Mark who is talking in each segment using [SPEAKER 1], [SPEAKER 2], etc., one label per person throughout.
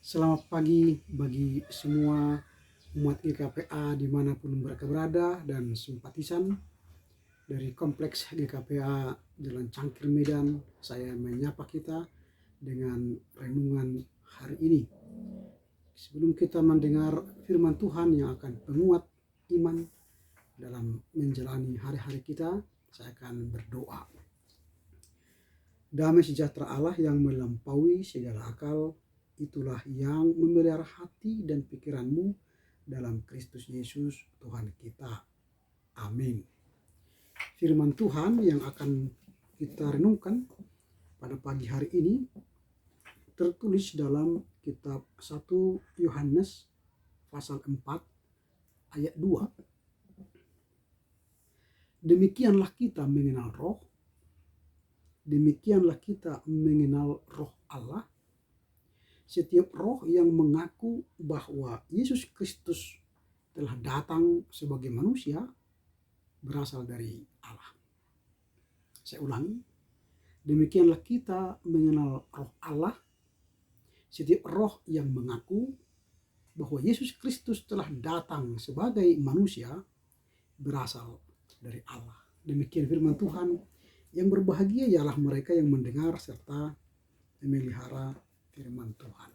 [SPEAKER 1] Selamat pagi bagi semua umat GKPA dimanapun mereka berada dan simpatisan dari Kompleks GKPA Jalan Cangkir Medan. Saya menyapa kita dengan renungan hari ini. Sebelum kita mendengar firman Tuhan yang akan penguat iman dalam menjalani hari-hari kita, saya akan berdoa. Damai sejahtera Allah yang melampaui segala akal, itulah yang memelihara hati dan pikiranmu dalam Kristus Yesus Tuhan kita. Amin. Firman Tuhan yang akan kita renungkan pada pagi hari ini tertulis dalam kitab 1 Yohanes pasal 4 ayat 2. Demikianlah kita mengenal roh, demikianlah kita mengenal roh Allah. Setiap roh yang mengaku bahwa Yesus Kristus telah datang sebagai manusia berasal dari Allah. Saya ulangi, demikianlah kita mengenal roh Allah. Setiap roh yang mengaku bahwa Yesus Kristus telah datang sebagai manusia berasal dari Allah. Demikian firman Tuhan. Yang berbahagia ialah mereka yang mendengar serta memelihara firman Tuhan.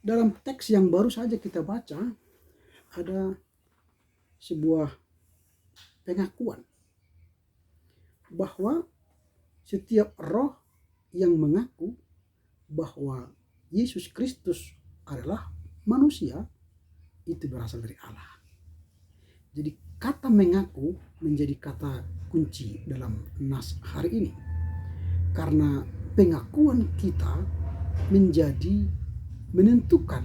[SPEAKER 1] Dalam teks yang baru saja kita baca, ada sebuah pengakuan bahwa setiap roh yang mengaku bahwa Yesus Kristus adalah manusia itu berasal dari Allah. Jadi kata mengaku menjadi kata kunci dalam nas hari ini. Karena pengakuan kita menentukan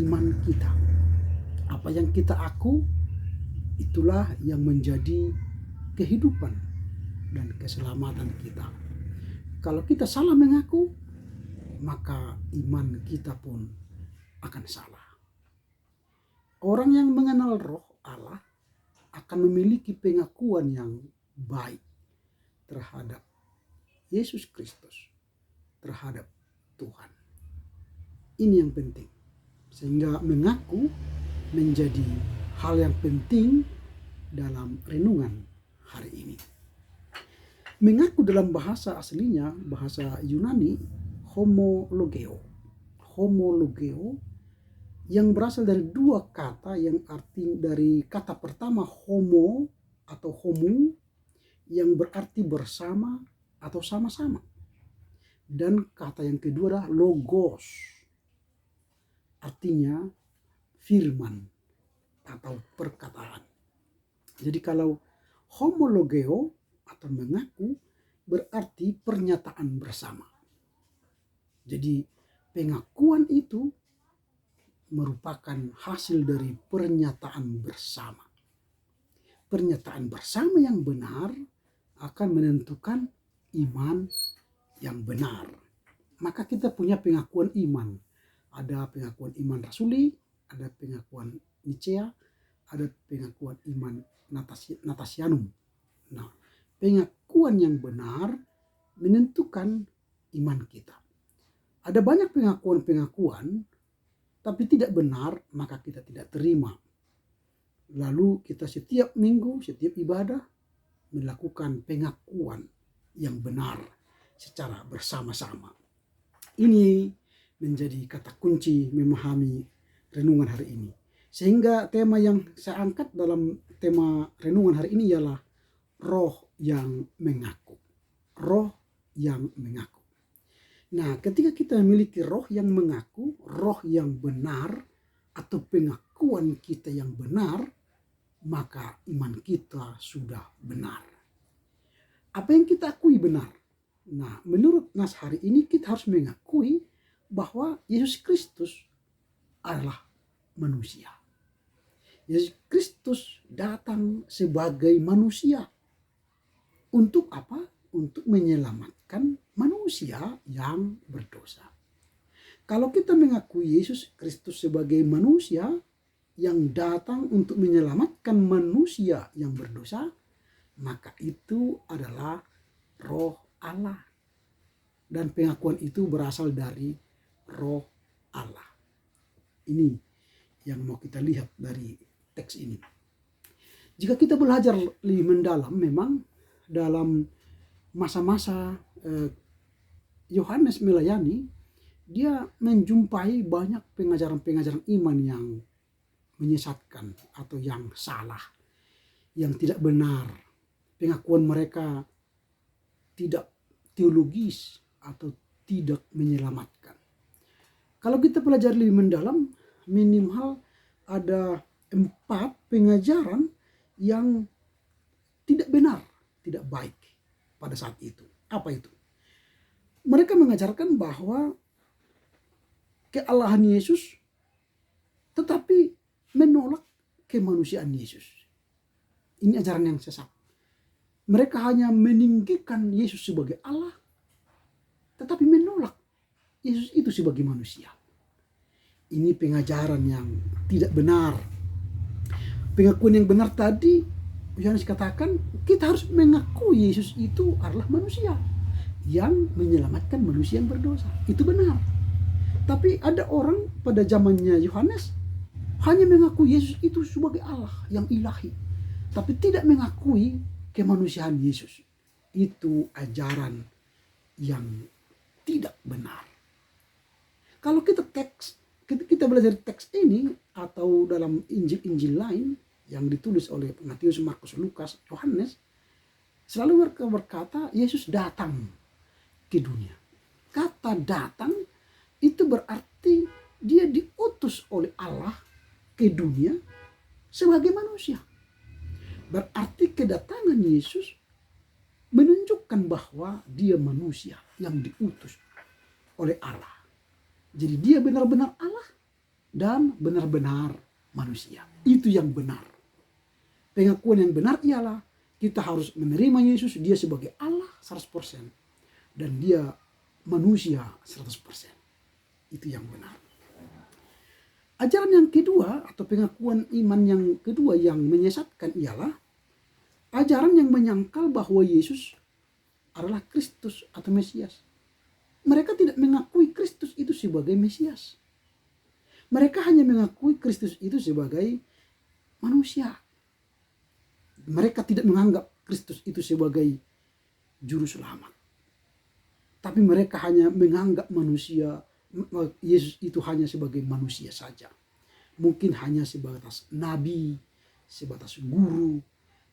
[SPEAKER 1] iman kita. Apa yang kita aku, itulah yang menjadi kehidupan dan keselamatan kita. Kalau kita salah mengaku, maka iman kita pun akan salah. Orang yang mengenal roh Allah akan memiliki pengakuan yang baik terhadap Yesus Kristus, terhadap Tuhan. Ini yang penting. Sehingga mengaku menjadi hal yang penting dalam renungan hari ini. Mengaku dalam bahasa aslinya, bahasa Yunani, homologeo. Homologeo yang berasal dari dua kata yang arti dari kata pertama homo atau homo yang berarti bersama atau sama-sama. Dan kata yang kedua adalah logos, artinya firman atau perkataan. Jadi kalau homologeo atau mengaku berarti pernyataan bersama. Jadi pengakuan itu merupakan hasil dari pernyataan bersama. Pernyataan bersama yang benar akan menentukan iman yang benar. Maka kita punya pengakuan iman. Ada pengakuan iman rasuli, ada pengakuan Nicea, ada pengakuan iman Natasianum. Nah, pengakuan yang benar menentukan iman kita. Ada banyak pengakuan-pengakuan, tapi tidak benar, maka kita tidak terima. Lalu kita setiap minggu, setiap ibadah, melakukan pengakuan yang benar secara bersama-sama. Ini menjadi kata kunci memahami renungan hari ini. Sehingga tema yang saya angkat dalam tema renungan hari ini ialah roh yang mengaku. Roh yang mengaku. Nah, ketika kita memiliki roh yang mengaku, roh yang benar, atau pengakuan kita yang benar, maka iman kita sudah benar. Apa yang kita akui benar? Nah, menurut nas hari ini kita harus mengakui bahwa Yesus Kristus adalah manusia. Yesus Kristus datang sebagai manusia. Untuk apa? Untuk menyelamatkan manusia yang berdosa. Kalau kita mengakui Yesus Kristus sebagai manusia yang datang untuk menyelamatkan manusia yang berdosa, maka itu adalah roh Allah. dan pengakuan itu berasal dari Roh Allah. Ini yang mau kita lihat dari teks ini. Jika kita belajar lebih mendalam, memang dalam masa-masa Yohanes melayani, dia menjumpai banyak pengajaran-pengajaran iman yang menyesatkan atau yang salah, yang tidak benar. Pengakuan mereka tidak teologis atau tidak menyelamatkan. Kalau kita pelajari lebih mendalam, minimal ada 4 pengajaran yang tidak benar, tidak baik pada saat itu. Apa itu? Mereka mengajarkan bahwa kealahan Yesus tetapi menolak kemanusiaan Yesus. Ini ajaran yang sesat. Mereka hanya meninggikan Yesus sebagai Allah, tetapi menolak Yesus itu sebagai manusia. Ini pengajaran yang tidak benar. Pengakuan yang benar tadi, Yohanes katakan, kita harus mengakui Yesus itu adalah manusia yang menyelamatkan manusia yang berdosa. Itu benar. Tapi ada orang pada zamannya Yohanes hanya mengakui Yesus itu sebagai Allah yang ilahi, tapi tidak mengakui kemanusiaan Yesus. Itu ajaran yang tidak benar. Kalau kita belajar teks ini atau dalam Injil-Injil lain yang ditulis oleh Matius, Markus, Lukas, Yohanes, selalu berkata Yesus datang ke dunia. Kata datang itu berarti dia diutus oleh Allah ke dunia sebagai manusia. Berarti kedatangan Yesus menunjukkan bahwa dia manusia yang diutus oleh Allah. Jadi dia benar-benar Allah dan benar-benar manusia. Itu yang benar. Pengakuan yang benar ialah kita harus menerima Yesus, dia sebagai Allah 100% dan dia manusia 100%. Itu yang benar. Ajaran yang kedua atau pengakuan iman yang kedua yang menyesatkan ialah ajaran yang menyangkal bahwa Yesus adalah Kristus atau Mesias. Mereka tidak mengakui Kristus itu sebagai Mesias. Mereka hanya mengakui Kristus itu sebagai manusia. Mereka tidak menganggap Kristus itu sebagai juru selamat. Tapi mereka hanya menganggap Yesus itu hanya sebagai manusia saja. Mungkin hanya sebatas nabi, sebatas guru.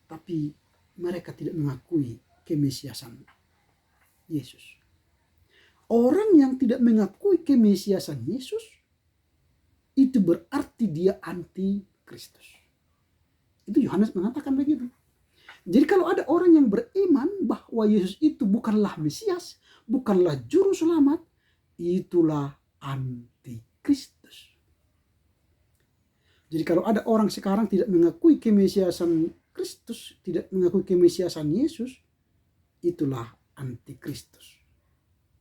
[SPEAKER 1] Tapi mereka tidak mengakui kemesiasan Yesus. Orang yang tidak mengakui kemesiasan Yesus, itu berarti dia anti Kristus. Itu Yohanes mengatakan begitu. Jadi kalau ada orang yang beriman bahwa Yesus itu bukanlah Mesias, bukanlah juru selamat, itulah anti Kristus. Jadi kalau ada orang sekarang tidak mengakui kemesiasan Kristus, tidak mengakui kemesiasan Yesus, itulah anti Kristus.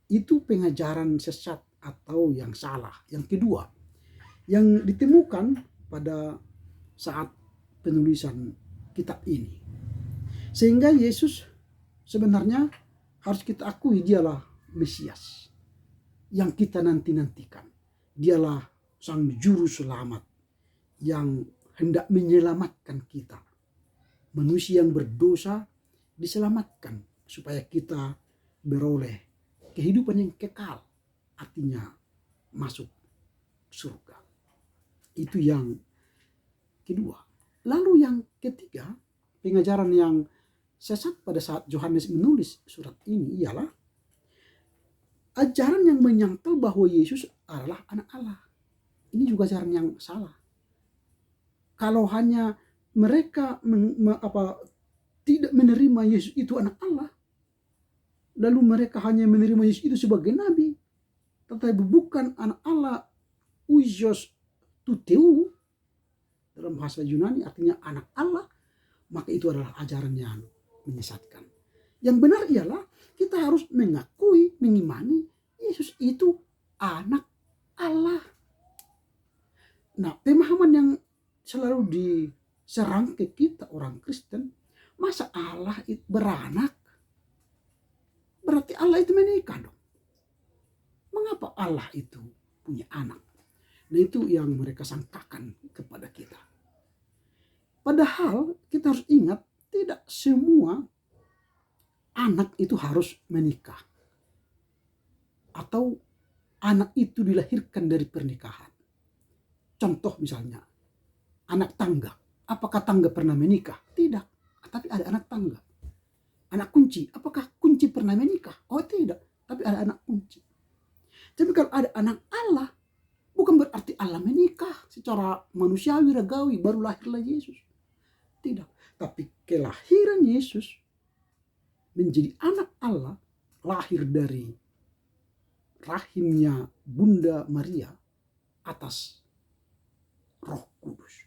[SPEAKER 1] Itu pengajaran sesat atau yang salah. Yang kedua, yang ditemukan pada saat penulisan kitab ini. Sehingga Yesus sebenarnya harus kita akui dialah Mesias yang kita nanti-nantikan. Dialah sang juru selamat yang hendak menyelamatkan kita. Manusia yang berdosa diselamatkan supaya kita beroleh kehidupan yang kekal, artinya masuk surga. Itu yang kedua. Lalu yang ketiga, pengajaran yang sesat pada saat Yohanes menulis surat ini ialah ajaran yang menyangkal bahwa Yesus adalah anak Allah. Ini juga ajaran yang salah. Kalau hanya mereka tidak menerima Yesus itu anak Allah, lalu mereka hanya menerima Yesus itu sebagai nabi, tetapi bukan anak Allah, uios tuteu, dalam bahasa Yunani artinya anak Allah, maka itu adalah ajaran yang menyesatkan. Yang benar ialah kita harus mengakui, mengimani Yesus itu anak Allah. Nah, pemahaman yang selalu diserang ke kita orang Kristen, masa Allah beranak? Berarti Allah itu menikah dong. mengapa Allah itu punya anak? Nah, itu yang mereka sangkakan kepada kita. Padahal kita harus ingat, tidak semua anak itu harus menikah. Atau anak itu dilahirkan dari pernikahan. Contoh misalnya, anak tangga. Apakah tangga pernah menikah? Tidak. Tapi ada anak tangga. Anak kunci. Apakah kunci pernah menikah? Oh tidak. Tapi ada anak kunci. Tapi kalau ada anak Allah, bukan berarti Allah menikah secara manusiawi, ragawi, baru lahirlah Yesus. Tidak. Tapi kelahiran Yesus menjadi anak Allah, lahir dari rahimnya Bunda Maria atas Roh Kudus.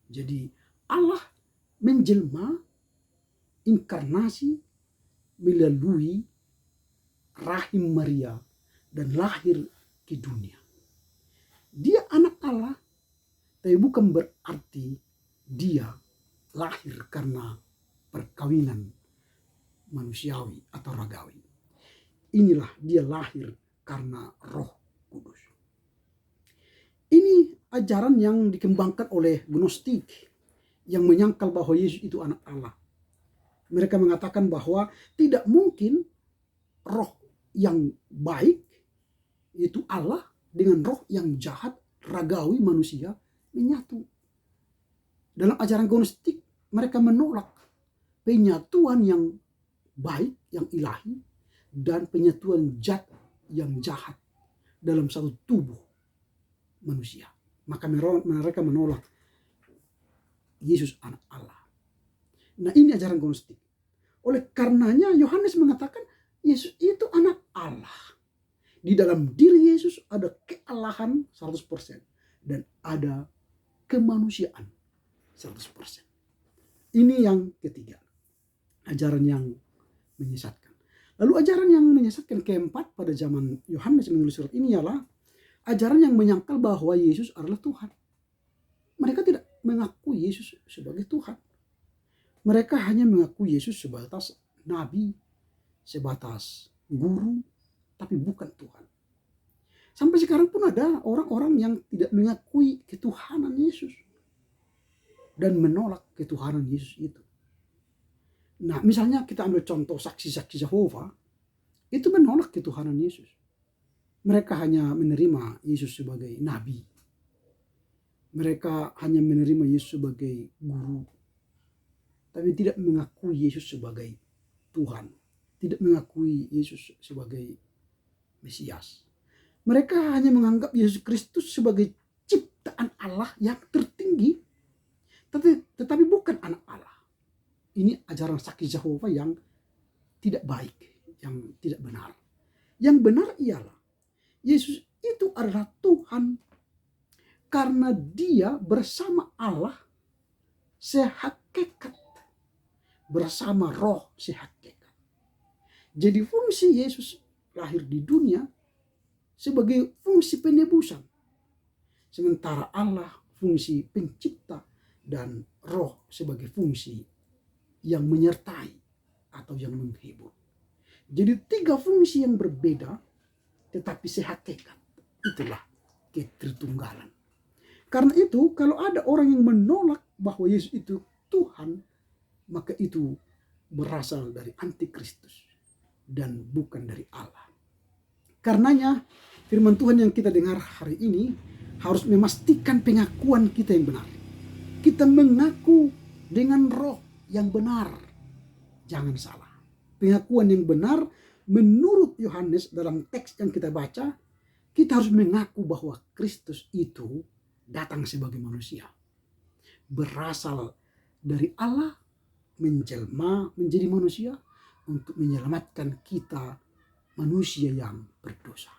[SPEAKER 1] Jadi Allah menjelma, inkarnasi melalui rahim Maria dan lahir ke dunia. Dia anak Allah, tapi bukan berarti dia lahir karena perkawinan manusiawi atau ragawi. Inilah dia lahir karena Roh Kudus. Ini ajaran yang dikembangkan oleh Gnostik yang menyangkal bahwa Yesus itu anak Allah. Mereka mengatakan bahwa tidak mungkin roh yang baik, yaitu Allah, dengan roh yang jahat, ragawi manusia, menyatu. Dalam ajaran Gnostik, mereka menolak penyatuan yang baik, yang ilahi, dan penyatuan zat yang jahat dalam satu tubuh manusia. Maka mereka menolak Yesus anak Allah. Nah, ini ajaran Gnostik. Oleh karenanya Yohanes mengatakan Yesus itu anak Allah. Di dalam diri Yesus ada kealahan 100% dan ada kemanusiaan 100%. Ini yang ketiga, ajaran yang menyesatkan. Lalu ajaran yang menyesatkan keempat pada zaman Yohanes menulis surat ini ialah ajaran yang menyangkal bahwa Yesus adalah Tuhan. Mereka tidak mengakui Yesus sebagai Tuhan. Mereka hanya mengakui Yesus sebatas nabi, sebatas guru, tapi bukan Tuhan. Sampai sekarang pun ada orang-orang yang tidak mengakui ketuhanan Yesus dan menolak ketuhanan Yesus itu. Nah, misalnya kita ambil contoh saksi-saksi Yehova, itu menolak ketuhanan Yesus. Mereka hanya menerima Yesus sebagai nabi. Mereka hanya menerima Yesus sebagai guru. Tapi tidak mengakui Yesus sebagai Tuhan. Tidak mengakui Yesus sebagai Mesias. Mereka hanya menganggap Yesus Kristus sebagai ciptaan Allah yang tertinggi. Tetapi bukan anak Allah. Ini ajaran saksi Yehova yang tidak baik, yang tidak benar. Yang benar ialah Yesus itu adalah Tuhan karena dia bersama Allah sehakikat, bersama Roh sehakikat. Jadi fungsi Yesus lahir di dunia sebagai fungsi penebusan, sementara Allah fungsi pencipta dan Roh sebagai fungsi yang menyertai atau yang menghibur. Jadi tiga fungsi yang berbeda tetapi sehakikat. Itulah ketritunggalan. Karena itu kalau ada orang yang menolak bahwa Yesus itu Tuhan, maka itu berasal dari antikristus dan bukan dari Allah. Karenanya firman Tuhan yang kita dengar hari ini harus memastikan pengakuan kita yang benar. Kita mengaku dengan roh yang benar. Jangan salah. Pengakuan yang benar menurut Yohanes dalam teks yang kita baca, kita harus mengaku bahwa Kristus itu datang sebagai manusia. Berasal dari Allah, menjelma menjadi manusia untuk menyelamatkan kita manusia yang berdosa.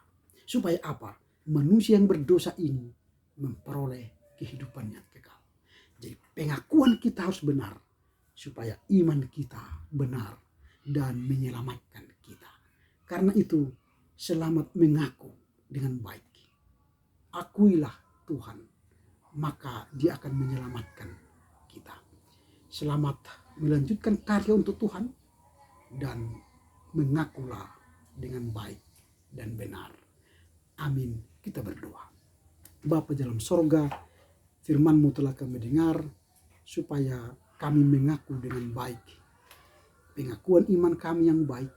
[SPEAKER 1] Supaya apa? Manusia yang berdosa ini memperoleh kehidupan yang kekal. Jadi pengakuan kita harus benar supaya iman kita benar dan menyelamatkan kita. Karena itu selamat mengaku dengan baik. Akuilah Tuhan, maka dia akan menyelamatkan kita. Selamat melanjutkan karya untuk Tuhan dan mengakulah dengan baik dan benar. Amin. Kita berdoa. Bapa dalam sorga, firman-Mu telah kami dengar, supaya kami mengaku dengan baik. Pengakuan iman kami yang baik,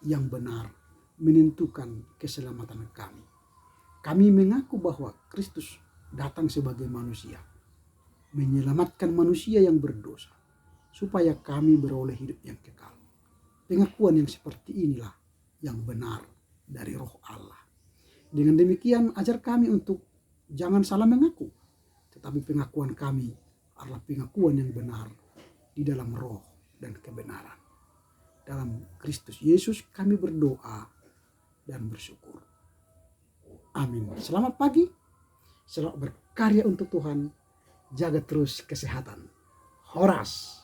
[SPEAKER 1] yang benar, menentukan keselamatan kami. Kami mengaku bahwa Kristus datang sebagai manusia, menyelamatkan manusia yang berdosa, supaya kami beroleh hidup yang kekal. Pengakuan yang seperti inilah yang benar dari Roh Allah. Dengan demikian, ajar kami untuk jangan salah mengaku, tetapi pengakuan kami adalah pengakuan yang benar di dalam roh dan kebenaran. Dalam Kristus Yesus kami berdoa dan bersyukur. Amin. Selamat pagi, selamat berkarya untuk Tuhan, jaga terus kesehatan. Horas.